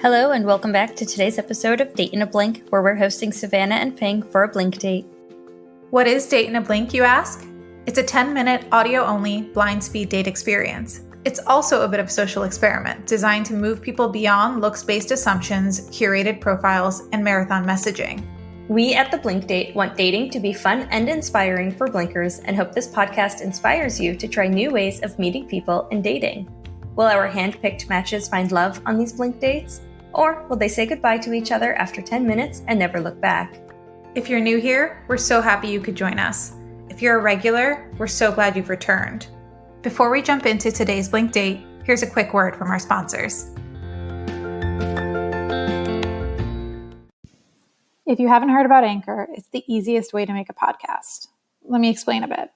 Hello and welcome back to today's episode of Date in a Blink, where we're hosting Savannah and Ping for a blink date. What is Date in a Blink, you ask? It's a 10-minute audio-only blind speed date experience. It's also a bit of a social experiment designed to move people beyond looks-based assumptions, curated profiles, and marathon messaging. We at The Blink Date want dating to be fun and inspiring for blinkers and hope this podcast inspires you to try new ways of meeting people and dating. Will our hand-picked matches find love on these blink dates? Or will they say goodbye to each other after 10 minutes and never look back? If you're new here, we're so happy you could join us. If you're a regular, we're so glad you've returned. Before we jump into today's blink date, here's a quick word from our sponsors. If you haven't heard about Anchor, it's the easiest way to make a podcast. Let me explain a bit.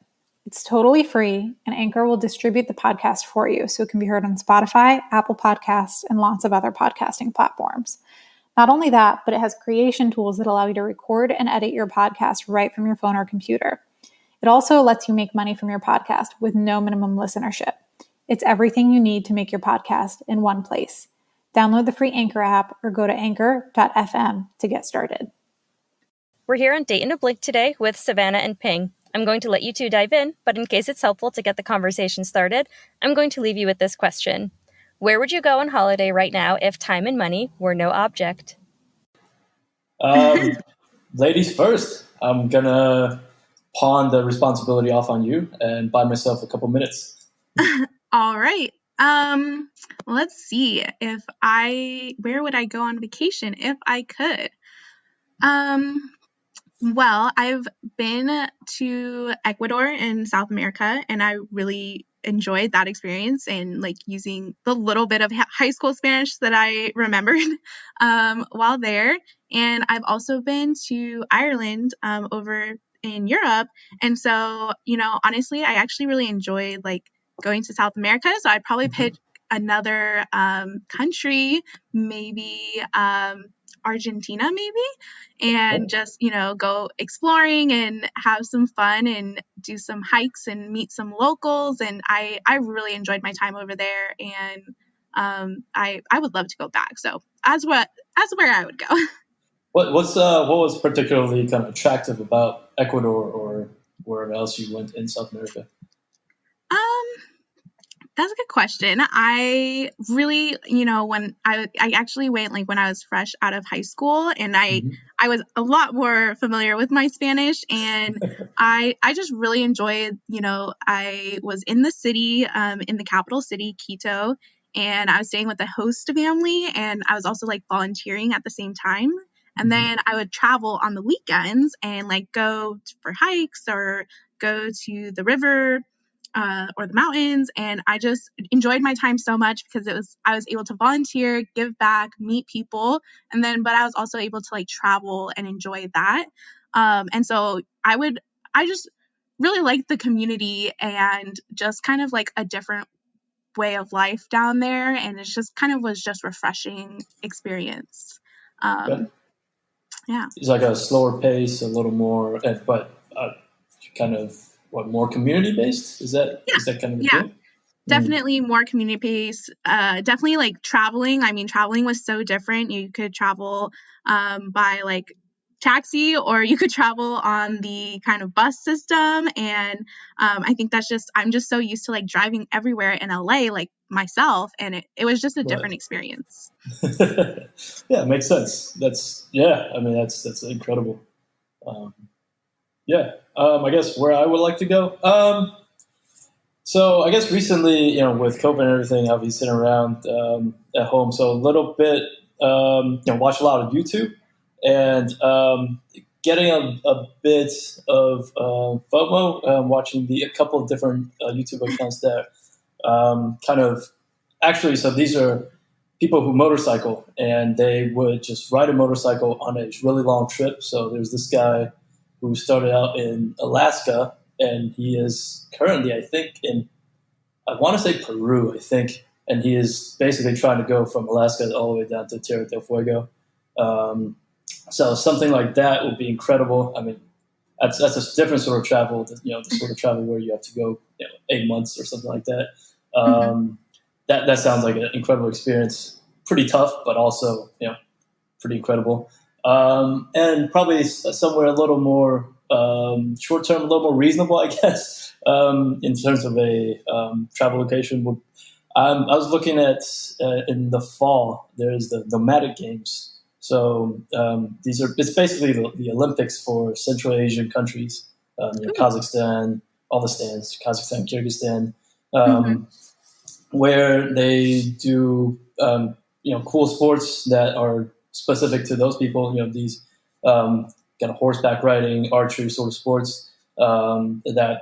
It's totally free, and Anchor will distribute the podcast for you so it can be heard on Spotify, Apple Podcasts, and lots of other podcasting platforms. Not only that, but it has creation tools that allow you to record and edit your podcast right from your phone or computer. It also lets you make money from your podcast with no minimum listenership. It's everything you need to make your podcast in one place. Download the free Anchor app or go to anchor.fm to get started. We're here on Date in a Blink today with Savannah and Ping. I'm going to let you two dive in, but in case it's helpful to get the conversation started, I'm going to leave you with this question. Where would you go on holiday right now if time and money were no object? Ladies first. I'm going to pawn the responsibility off on you and buy myself a couple minutes. All right. Let's see. Where would I go on vacation if I could? Well, I've been to Ecuador in South America, and I really enjoyed that experience and using the little bit of high school Spanish that I remembered while there. And I've also been to Ireland over in Europe. And so, honestly, I actually really enjoyed going to South America. So I'd probably pick another country, maybe Argentina, and just, go exploring and have some fun and do some hikes and meet some locals. And I really enjoyed my time over there, and I would love to go back. So as where I would go. What was particularly kind of attractive about Ecuador or wherever else you went in South America? That's a good question. I really, when I actually went when I was fresh out of high school, and I was a lot more familiar with my Spanish, and I just really enjoyed, I was in the city, in the capital city, Quito, and I was staying with a host family, and I was also volunteering at the same time. And then I would travel on the weekends and go for hikes or go to the river or the mountains. And I just enjoyed my time so much because I was able to volunteer, give back, meet people. But I was also able to travel and enjoy that. And so I just really liked the community and just kind of a different way of life down there. And it just kind of was just refreshing experience. Yeah. It's a slower pace, a little more, but kind of more community based? Is that kind of the thing? Definitely more community based. Definitely traveling. I mean, traveling was so different. You could travel by taxi, or you could travel on the kind of bus system. And I think I'm just so used to driving everywhere in LA myself, and it was just a different experience. Yeah, it makes sense. That's incredible. I guess where I would like to go. So I guess recently, with COVID and everything, I'll be sitting around at home. So a little bit, watch a lot of YouTube and getting a bit of FOMO, watching a couple of different YouTube accounts that so these are people who motorcycle, and they would just ride a motorcycle on a really long trip. So there's this guy who started out in Alaska, and he is currently, I think, I want to say Peru, and he is basically trying to go from Alaska all the way down to Tierra del Fuego. So something like that would be incredible. I mean, that's a different sort of travel, the sort of travel where you have to go 8 months or something like that. That sounds like an incredible experience. pretty tough, but also, pretty incredible. And probably somewhere a little more short term, a little more reasonable, I guess, in terms of a travel location. I was looking at in the fall, there's the nomadic games. So it's basically the Olympics for Central Asian countries, Kazakhstan, all the stands, Kazakhstan, Kyrgyzstan, where they do cool sports that are specific to those people. These kind of horseback riding, archery sort of sports that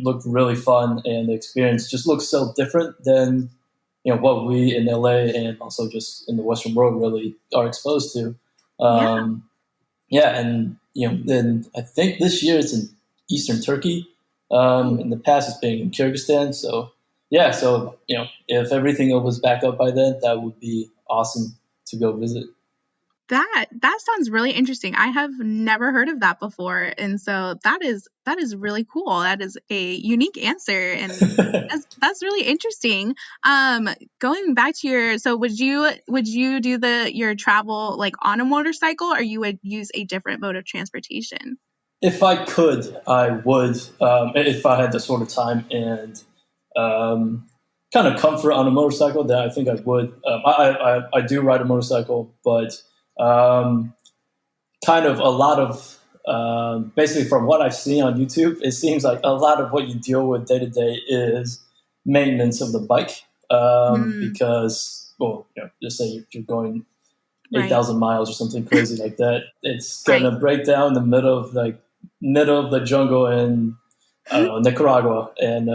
look really fun, and the experience just looks so different than what we in LA and also just in the Western world really are exposed to. And then I think this year it's in Eastern Turkey. In the past it's been in Kyrgyzstan. So if everything was back up by then, that would be awesome to go visit. That sounds really interesting. I have never heard of that before, and so that is really cool. That is a unique answer, and that's really interesting. Going back to would you do your travel like on a motorcycle, or you would use a different mode of transportation? If I could, I would. If I had the sort of time and kind of comfort on a motorcycle, then I think I would. I do ride a motorcycle, but kind of a lot of basically from what I've seen on YouTube, it seems like a lot of what you deal with day to day is maintenance of the bike, because just say you're going 8,000 miles or something crazy like that, it's gonna break down in the middle of the jungle in Nicaragua, and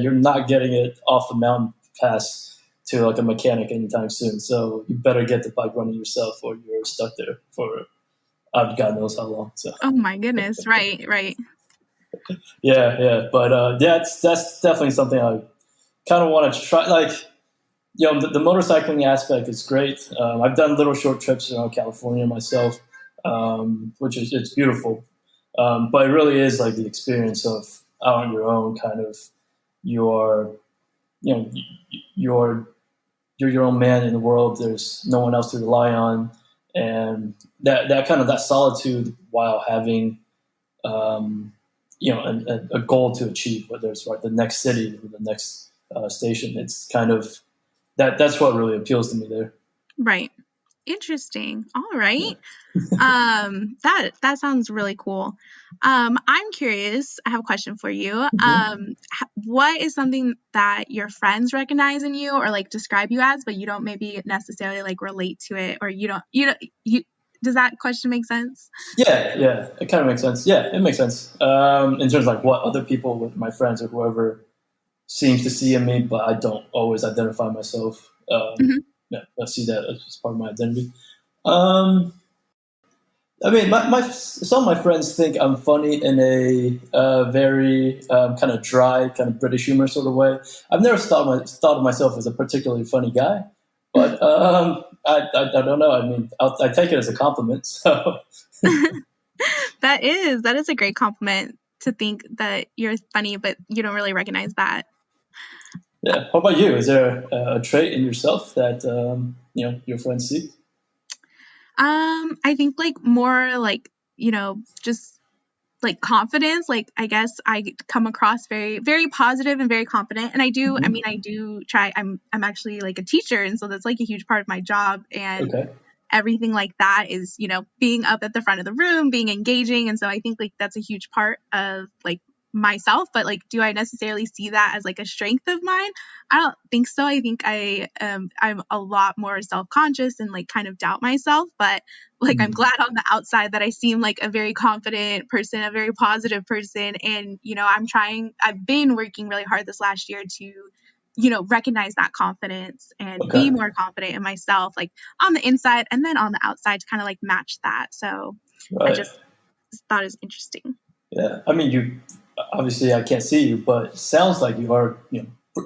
you're not getting it off the mountain pass to like a mechanic anytime soon. So you better get the bike running yourself, or you're stuck there for God knows how long. So. Oh my goodness! Right. Yeah. But that's definitely something I kind of want to try. Like, the motorcycling aspect is great. I've done little short trips around California myself, which it's beautiful. But it really is like the experience of out on your own, kind of you're your own man in the world. There's no one else to rely on, and that kind of that solitude while having a goal to achieve, whether it's the next city or the next station. It's kind of that's what really appeals to me there. Right. Interesting. All right. That sounds really cool. I'm curious. I have a question for you. What is something that your friends recognize in you or like describe you as, but you don't maybe necessarily like relate to it, or you does that question make sense? Yeah, it kind of makes sense. Yeah, it makes sense. In terms of like what other people, with my friends or whoever, seems to see in me, but I don't always identify myself. I see that as part of my identity. I mean, some of my friends think I'm funny in a very kind of dry, kind of British humor sort of way. I've never thought of myself as a particularly funny guy, but I don't know. I mean, I take it as a compliment. So that is a great compliment, to think that you're funny, but you don't really recognize that. Yeah. How about you? Is there a trait in yourself that your friends see? I think like more like, just like confidence. Like, I guess I come across very, very positive and very confident. And I do, I do try, I'm actually like a teacher. And so that's like a huge part of my job. And everything like that is, being up at the front of the room, being engaging. And so I think like that's a huge part of like myself. But like, do I necessarily see that as like a strength of mine? I don't think so. I think I'm a lot more self-conscious and like kind of doubt myself, but like I'm glad on the outside that I seem like a very confident person, a very positive person. And I've been working really hard this last year to recognize that confidence and be more confident in myself, like on the inside and then on the outside, to kind of like match that. So I just thought it was interesting. Yeah. I mean, you obviously, I can't see you, but it sounds like you are,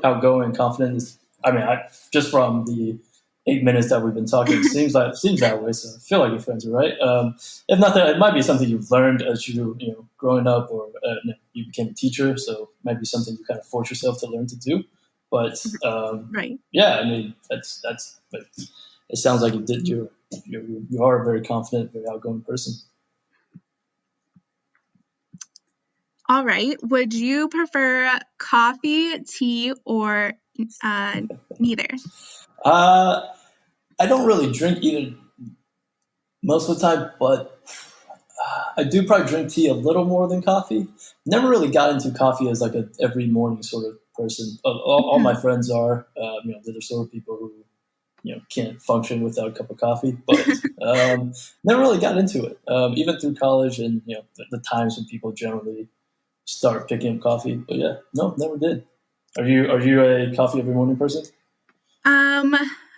outgoing, confident. I mean, just from the 8 minutes that we've been talking, it seems that way. So I feel like your friends are right. If not that, it might be something you've learned as you growing up, or you became a teacher. So it might be something you kind of force yourself to learn to do. But yeah, I mean, that's it sounds like you are a very confident, very outgoing person. All right. Would you prefer coffee, tea, or neither? I don't really drink either most of the time, but I do probably drink tea a little more than coffee. Never really got into coffee as like a every morning sort of person. All my friends are, they're the sort of people who, can't function without a cup of coffee, but never really got into it. Even through college and, the times when people generally start picking up coffee. But yeah, no, never did. Are you a coffee every morning person?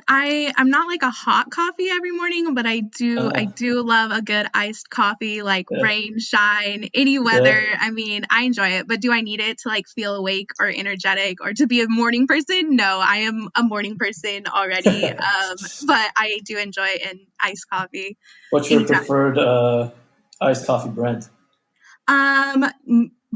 I'm not like a hot coffee every morning, but I do love a good iced coffee, like rain, shine, any weather. Yeah. I mean, I enjoy it, but do I need it to like feel awake or energetic or to be a morning person? No, I am a morning person already. But I do enjoy an iced coffee. What's your preferred iced coffee brand?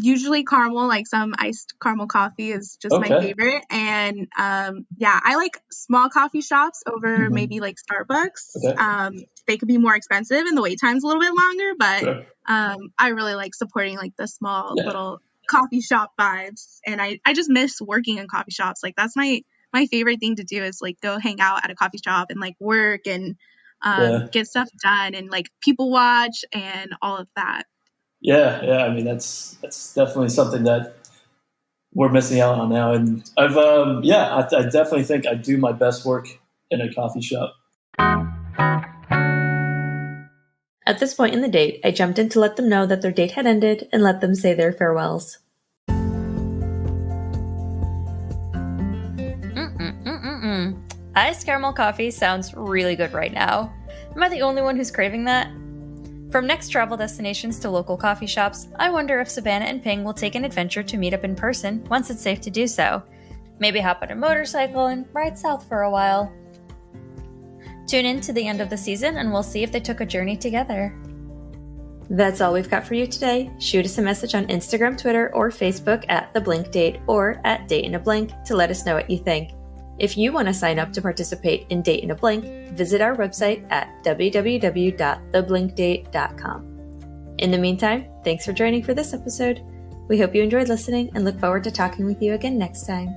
Usually caramel, like some iced caramel coffee is just my favorite. And I like small coffee shops over maybe like Starbucks. Okay. They could be more expensive and the wait time's a little bit longer, but I really like supporting like the small little coffee shop vibes. And I just miss working in coffee shops. Like that's my favorite thing to do is like go hang out at a coffee shop and like work and get stuff done and like people watch and all of that. Yeah. I mean, that's definitely something that we're missing out on now. And I've, I definitely think I do my best work in a coffee shop. At this point in the date, I jumped in to let them know that their date had ended and let them say their farewells. Iced caramel coffee sounds really good right now. Am I the only one who's craving that? From next travel destinations to local coffee shops, I wonder if Savannah and Ping will take an adventure to meet up in person once it's safe to do so. Maybe hop on a motorcycle and ride south for a while. Tune in to the end of the season and we'll see if they took a journey together. That's all we've got for you today. Shoot us a message on Instagram, Twitter, or Facebook at The Blink Date or at Date in a Blink to let us know what you think. If you want to sign up to participate in Date in a Blink, visit our website at www.theblinkdate.com. In the meantime, thanks for joining for this episode. We hope you enjoyed listening and look forward to talking with you again next time.